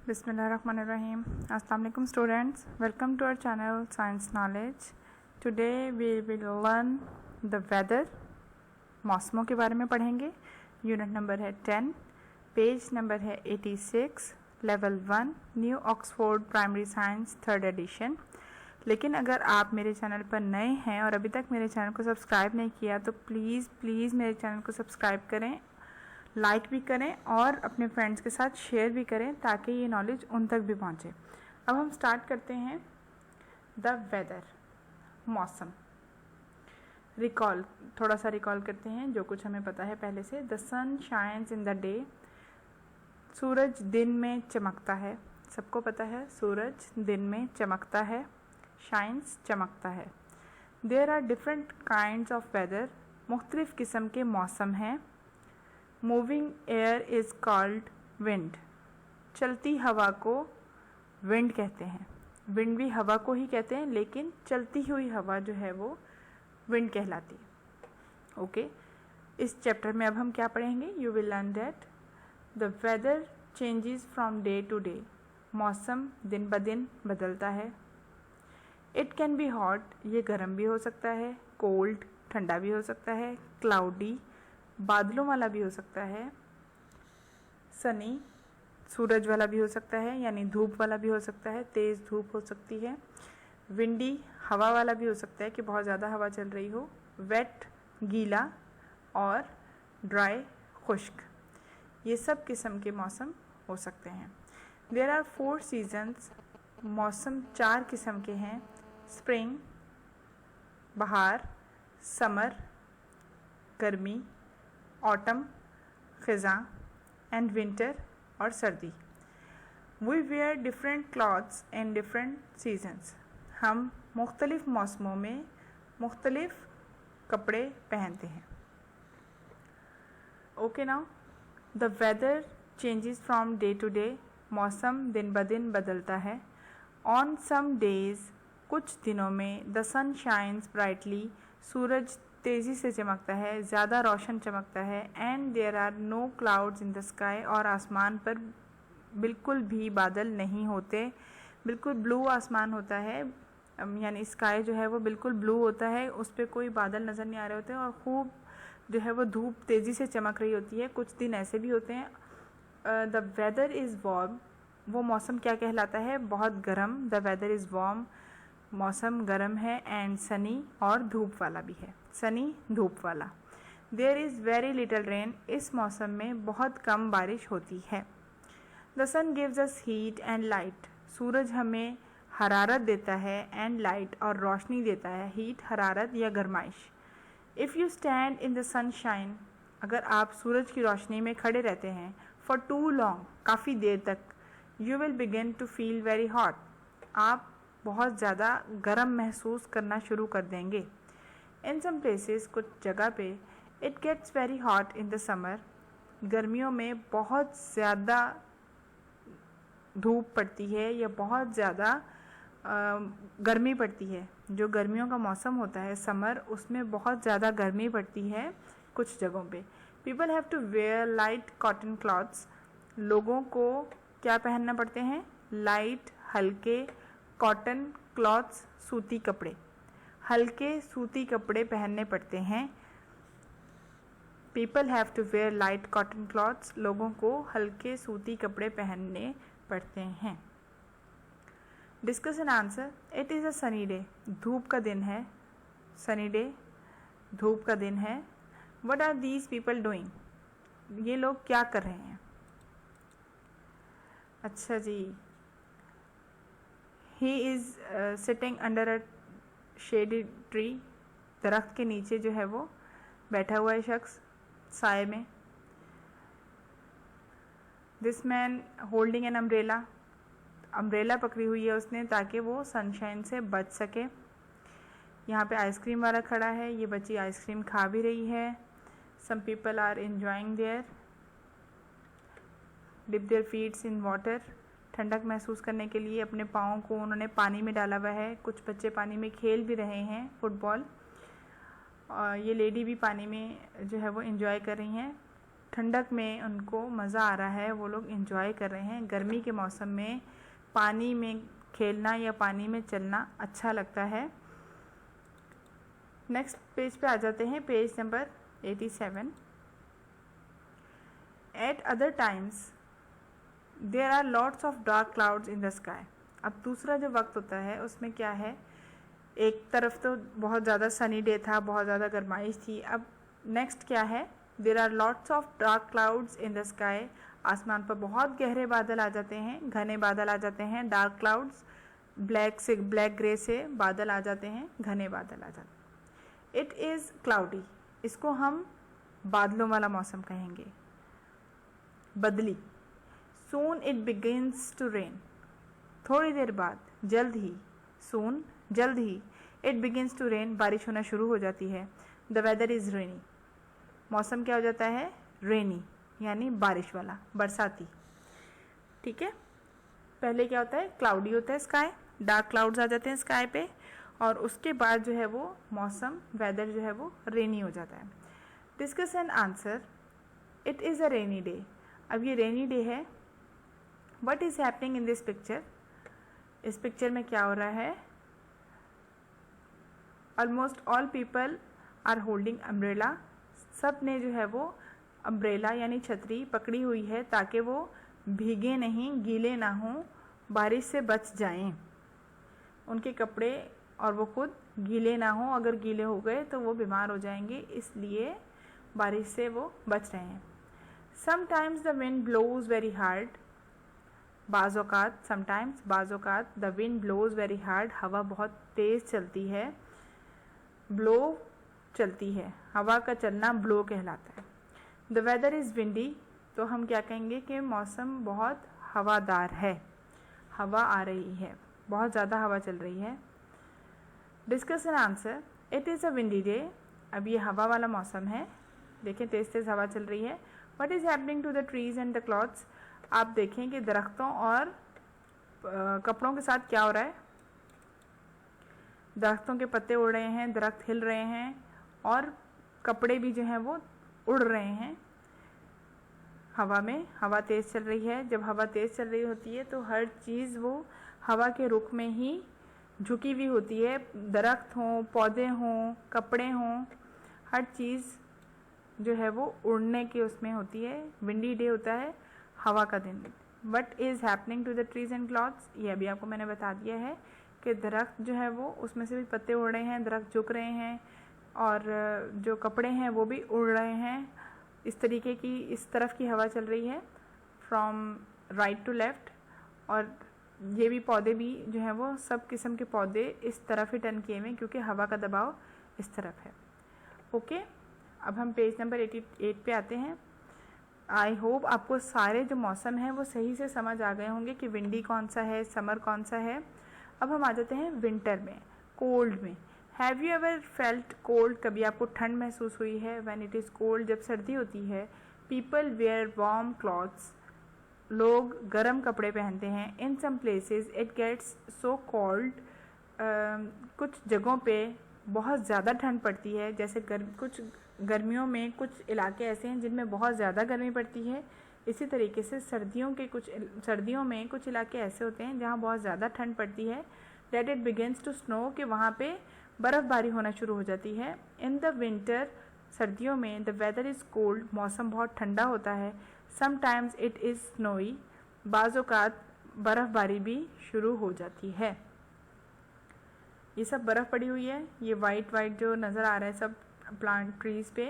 Bismillahirrahmanirrahim. Assalamu alaikum students. Welcome to our channel Science Knowledge. Today we will learn the weather. मौसमों के बारे में पढ़ेंगे. Unit number है 10, पेज नंबर है 86, level 1, new Oxford primary science 3rd edition. लेकिन अगर आप मेरे चैनल पर नए हैं और अभी तक मेरे चैनल को सब्सक्राइब नहीं किया तो प्लीज़ मेरे चैनल को सब्सक्राइब करें, लाइक भी करें और अपने फ्रेंड्स के साथ शेयर भी करें ताकि ये नॉलेज उन तक भी पहुंचे. अब हम स्टार्ट करते हैं. द वेदर, मौसम. थोड़ा सा रिकॉल करते हैं जो कुछ हमें पता है पहले से. The sun shines in the day. सूरज दिन में चमकता है. सबको पता है सूरज दिन में चमकता है. शाइन्स चमकता है. There are different kinds of weather. मुख्तलिफ किस्म के मौसम हैं. Moving air is called wind. चलती हवा को विंड कहते हैं. विंड भी हवा को ही कहते हैं लेकिन चलती हुई हवा जो है वो विंड कहलाती है. ओके, इस चैप्टर में अब हम क्या पढ़ेंगे? You will learn that the weather changes from day to day. मौसम दिन ब दिन बदलता है. इट कैन बी हॉट, ये गर्म भी हो सकता है. कोल्ड, ठंडा भी हो सकता है. क्लाउडी, बादलों वाला भी हो सकता है. सनी, सूरज वाला भी हो सकता है यानी धूप वाला भी हो सकता है, तेज़ धूप हो सकती है. विंडी, हवा वाला भी हो सकता है कि बहुत ज़्यादा हवा चल रही हो. वेट, गीला. और ड्राई, खुश्क. ये सब किस्म के मौसम हो सकते हैं. There are 4 seasons. मौसम 4 किस्म के हैं. स्प्रिंग, बहार. समर, गर्मी. ऑटम, ख़ज़ां. एंड विंटर और सर्दी. We wear different clothes in different seasons. हम मुख्तलिफ मौसमों में मुख्तलिफ कपड़े पहनते हैं. Okay, now the weather changes from day to day. मौसम दिन ब दिन बदलता है. ऑन सम डेज, कुछ दिनों में, द सन शाइन्स ब्राइटली. सूरज तेज़ी से चमकता है, ज़्यादा रोशन चमकता है. And there are no clouds in the sky. और आसमान पर बिल्कुल भी बादल नहीं होते. बिल्कुल ब्लू आसमान होता है यानी स्काई जो है वो बिल्कुल ब्लू होता है. उस पर कोई बादल नज़र नहीं आ रहे होते और खूब जो है वो धूप तेज़ी से चमक रही होती है. कुछ दिन ऐसे भी होते हैं. The weather is warm. वो मौसम क्या कहलाता है? बहुत गर्म. द वेदर इज़ वार्म, मौसम गर्म है. एंड सनी, और धूप वाला भी है. सनी, धूप वाला. There is very little rain. इस मौसम में बहुत कम बारिश होती है. The sun gives us heat and light. सूरज हमें हरारत देता है. एंड लाइट, और रोशनी देता है. हीट, हरारत या गरमाइश. If you stand in the sunshine. अगर आप सूरज की रोशनी में खड़े रहते हैं फॉर टू लॉन्ग, काफ़ी देर तक, you will begin to feel very hot. आप बहुत ज़्यादा गर्म महसूस करना शुरू कर देंगे. इन सम प्लेसेस, कुछ जगह पे, it gets very hot in the summer. गर्मियों में बहुत ज़्यादा धूप पड़ती है या बहुत ज़्यादा गर्मी पड़ती है. जो गर्मियों का मौसम होता है समर, उसमें बहुत ज़्यादा गर्मी पड़ती है कुछ जगहों पे. People have to wear light cotton clothes. लोगों को क्या पहनना पड़ते हैं? लाइट, हल्के कॉटन क्लॉथ्स, सूती कपड़े. हल्के सूती कपड़े पहनने पड़ते हैं. People have to wear light cotton clothes. लोगों को हल्के सूती कपड़े पहनने पड़ते हैं. Discuss and answer. It is a sunny day. धूप का दिन है. सनी डे, धूप का दिन है. What are these people doing. ये लोग क्या कर रहे हैं? अच्छा जी, he is sitting under a shady tree. दरख्त के नीचे जो है वो बैठा हुआ है शख्स, साए में. This man holding an umbrella. Umbrella पकड़ी हुई है उसने ताकि वो सनशाइन से बच सके. यहाँ पे आइसक्रीम वाला खड़ा है. ये बच्ची आइसक्रीम खा भी रही है. Some people are enjoying there. Dip their feets in water. ठंडक महसूस करने के लिए अपने पाँव को उन्होंने पानी में डाला हुआ है. कुछ बच्चे पानी में खेल भी रहे हैं फुटबॉल. और ये लेडी भी पानी में जो है वो एंजॉय कर रही हैं. ठंडक में उनको मज़ा आ रहा है, वो लोग एंजॉय कर रहे हैं। गर्मी के मौसम में पानी में खेलना या पानी में चलना अच्छा लगता है। नेक्स्ट पेज पे आ जाते हैं, page number 87। At other times there are lots of dark clouds in the sky. अब दूसरा जो वक्त होता है उसमें क्या है, एक तरफ तो बहुत ज़्यादा सनी डे था, बहुत ज़्यादा गर्माइश थी। अब नेक्स्ट क्या है, there are lots of dark clouds in the sky. आसमान पर बहुत गहरे बादल आ जाते हैं, घने बादल आ जाते हैं। डार्क क्लाउड्स, ब्लैक ग्रे से बादल आ जाते हैं, घने बादल आ जाते हैं। इट इज़ क्लाउडी, इसको हम बादलों वाला मौसम कहेंगे, बदली। Soon it begins to rain, थोड़ी देर बाद, जल्द ही, सून जल्द ही, इट बिगिंस टू रेन, बारिश होना शुरू हो जाती है। द वेदर इज़ रेनी, मौसम क्या हो जाता है, रेनी, यानी बारिश वाला, बरसाती। ठीक है, पहले क्या होता है, क्लाउडी होता है स्काई, डार्क क्लाउड्स आ जाते हैं स्काई पे, और उसके बाद जो है वो मौसम, वेदर जो है वो रेनी हो जाता है। Discuss and answer, it is a rainy day. अब ये रेनी डे है। What is happening in this picture, इस पिक्चर में क्या हो रहा है, almost all people are holding umbrella, सब ने जो है वो अम्ब्रेला यानी छतरी पकड़ी हुई है ताकि वो भीगे नहीं, गीले ना हों, बारिश से बच जाएं। उनके कपड़े और वो खुद गीले ना हों, अगर गीले हो गए तो वो बीमार हो जाएंगे, इसलिए बारिश से वो बच रहे हैं। Sometimes the wind blows very hard, बाज़-औक़ात, समटाइम्स बाज़-औक़ात, the wind blows very hard, हवा बहुत तेज़ चलती है। ब्लो चलती है, हवा का चलना ब्लो कहलाता है। द वेदर इज़ विंडी, तो हम क्या कहेंगे कि मौसम बहुत हवादार है, हवा आ रही है, बहुत ज़्यादा हवा चल रही है। Discuss and answer, it is a windy day, अब ये हवा वाला मौसम है, देखें तेज़ तेज़ हवा चल रही है। What is happening to the trees and the clothes, आप देखें कि दरख्तों और कपड़ों के साथ क्या हो रहा है। दरख्तों के पत्ते उड़ रहे हैं, दरख्त हिल रहे हैं, और कपड़े भी जो हैं वो उड़ रहे हैं हवा में। हवा तेज़ चल रही है, जब हवा तेज़ चल रही होती है तो हर चीज़ वो हवा के रुख में ही झुकी हुई होती है। दरख्त हों, पौधे हों, कपड़े हों, हर चीज़ जो है वो उड़ने के उसमें होती है। विंडी डे होता है, हवा का दिन। What is happening to the trees and clothes, ये अभी आपको मैंने बता दिया है कि दरख्त जो है वो उसमें से भी पत्ते उड़ रहे हैं, दरख्त झुक रहे हैं, और जो कपड़े हैं वो भी उड़ रहे हैं। इस तरीके की, इस तरफ की हवा चल रही है, फ्रॉम राइट टू लेफ़्ट। और ये भी पौधे भी जो हैं वो सब किस्म के पौधे इस तरफ ही टर्न किए हुए, क्योंकि हवा का दबाव इस तरफ है। ओके, अब हम पेज नंबर 88 पे आते हैं। आई होप आपको सारे जो मौसम हैं वो सही से समझ आ गए होंगे कि विंडी कौन सा है, समर कौन सा है। अब हम आ जाते हैं विंटर में, कोल्ड में। Have you ever felt cold, कभी आपको ठंड महसूस हुई है। व्हेन इट इज़ कोल्ड, जब सर्दी होती है। पीपल वेयर वार्म क्लॉथ्स, लोग गर्म कपड़े पहनते हैं। In some places it gets so cold, कुछ जगहों पे बहुत ज़्यादा ठंड पड़ती है। जैसे कुछ गर्मियों में कुछ इलाके ऐसे हैं जिनमें बहुत ज़्यादा गर्मी पड़ती है। इसी तरीके से सर्दियों में कुछ इलाके ऐसे होते हैं जहाँ बहुत ज़्यादा ठंड पड़ती है। That it begins to snow, कि वहाँ पे बर्फ़बारी होना शुरू हो जाती है। इन द विंटर, सर्दियों में, द वेदर इज़ कोल्ड, मौसम बहुत ठंडा होता है। समटाइम्स इट इज़ स्नोई, बाज़-औक़ात बर्फ़बारी भी शुरू हो जाती है। ये सब बर्फ़ पड़ी हुई है, ये वाइट जो नज़र आ रहा है सब प्लांट ट्रीज़ पे,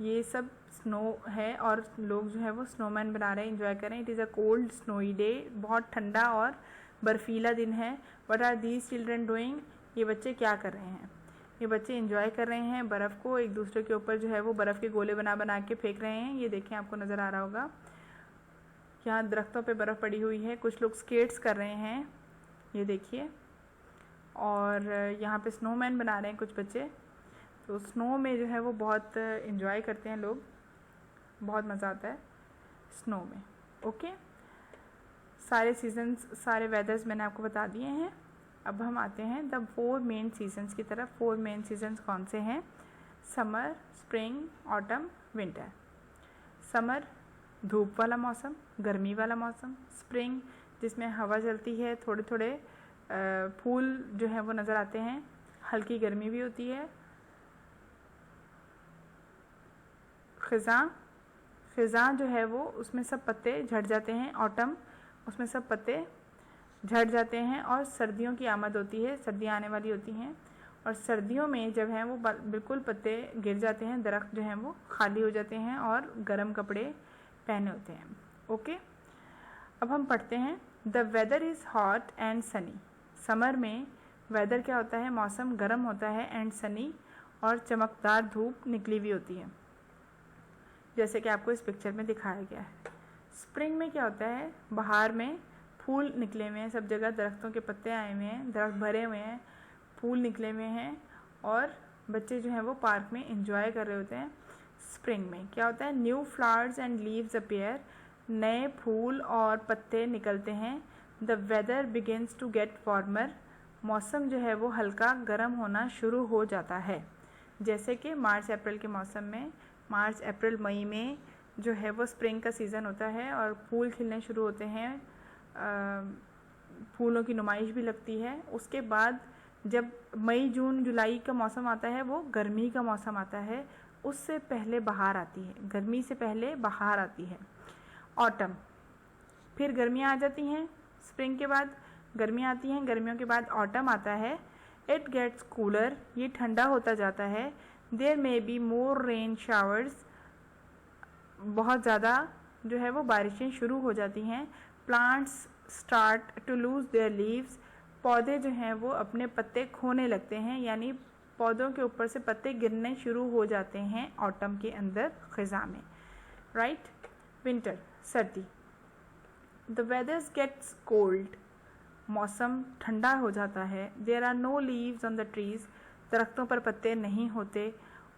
ये सब स्नो है, और लोग जो है वो स्नोमैन बना रहे हैं, एंजॉय कर रहे हैं। It is a cold snowy day, बहुत ठंडा और बर्फीला दिन है। What are these children doing, ये बच्चे क्या कर रहे हैं। ये बच्चे एंजॉय कर रहे हैं बर्फ़ को, एक दूसरे के ऊपर जो है वो बर्फ़ के गोले बना के फेंक रहे हैं। ये देखें, आपको नज़र आ रहा होगा, यहाँ दरख्तों पे बर्फ़ पड़ी हुई है। कुछ लोग स्केट्स कर रहे हैं, ये देखिए, और यहाँ पे स्नोमैन बना रहे हैं कुछ बच्चे। तो स्नो में जो है वो बहुत एंजॉय करते हैं लोग, बहुत मज़ा आता है स्नो में। ओके, सारे सीजन्स, सारे वेदर्स मैंने आपको बता दिए हैं। अब हम आते हैं द 4 मेन सीजन्स की तरफ। 4 मेन सीजन्स कौन से हैं? Summer, spring, autumn, winter. Summer धूप वाला मौसम, गर्मी वाला मौसम। स्प्रिंग जिसमें हवा चलती है, थोड़े थोड़े फूल जो है वो नज़र आते हैं, हल्की गर्मी भी होती है। ख़िज़ां जो है वो उसमें सब पत्ते झड़ जाते हैं। ऑटम उसमें सब पत्ते झड़ जाते हैं और सर्दियों की आमद होती है, सर्दियाँ आने वाली होती हैं। और सर्दियों में जब हैं वो बिल्कुल पत्ते गिर जाते हैं, दरख्त जो हैं वो खाली हो जाते हैं और गर्म कपड़े पहने होते हैं। ओके, अब हम पढ़ते हैं। The weather is hot and sunny. Summer में वेदर क्या होता है, मौसम गर्म होता है, एंड सनी और चमकदार धूप निकली हुई होती है, जैसे कि आपको इस पिक्चर में दिखाया गया है। स्प्रिंग में क्या होता है, बहार में फूल निकले हुए हैं, सब जगह दरख्तों के पत्ते आए हुए हैं, दरख्त भरे हुए हैं, फूल निकले हुए हैं और बच्चे जो हैं वो पार्क में एंजॉय कर रहे होते हैं। स्प्रिंग में क्या होता है, new flowers and leaves appear. नए फूल और पत्ते निकलते हैं। The weather begins to get warmer. मौसम जो है वो हल्का गर्म होना शुरू हो जाता है, जैसे कि मार्च अप्रैल के मौसम में, मार्च अप्रैल मई में जो है वो स्प्रिंग का सीज़न होता है और फूल खिलने शुरू होते हैं, फूलों की नुमाइश भी लगती है। उसके बाद जब मई जून जुलाई का मौसम आता है वो गर्मी का मौसम आता है, उससे पहले बहार आती है, गर्मी से पहले बहार आती है। ऑटम, फिर गर्मियाँ आ जाती हैं, स्प्रिंग के बाद गर्मियाँ आती हैं, गर्मियों के बाद ऑटम आता है। इट गेट्स कूलर, ये ठंडा होता जाता है। There may be more rain showers, बहुत ज़्यादा जो है वो बारिशें शुरू हो जाती हैं। Plants start to lose their leaves, पौधे जो हैं वो अपने पत्ते खोने लगते हैं, यानी पौधों के ऊपर से पत्ते गिरने शुरू हो जाते हैं ऑटम के अंदर, ख़िज़ां में। राइट। विंटर, सर्दी। द वेदर्स गेट्स कोल्ड, मौसम ठंडा हो जाता है। There are no leaves on the trees, दरख्तों पर पत्ते नहीं होते।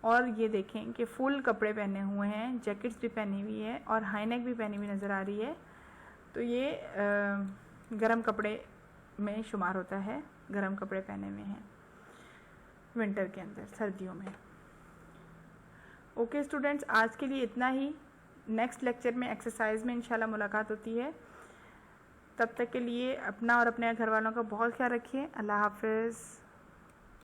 और ये देखें कि फुल कपड़े पहने हुए हैं, जैकेट्स भी पहनी हुई है और हाई नेक भी पहनी हुई नज़र आ रही है, तो ये गर्म कपड़े में शुमार होता है, गर्म कपड़े पहने हुए हैं विंटर के अंदर, सर्दियों में। ओके स्टूडेंट्स, आज के लिए इतना ही। नेक्स्ट लेक्चर में एक्सरसाइज में इंशाल्लाह मुलाकात होती है। तब तक के लिए अपना और अपने घर वालों का बहुत ख्याल रखिए। अल्लाह हाफ़िज़।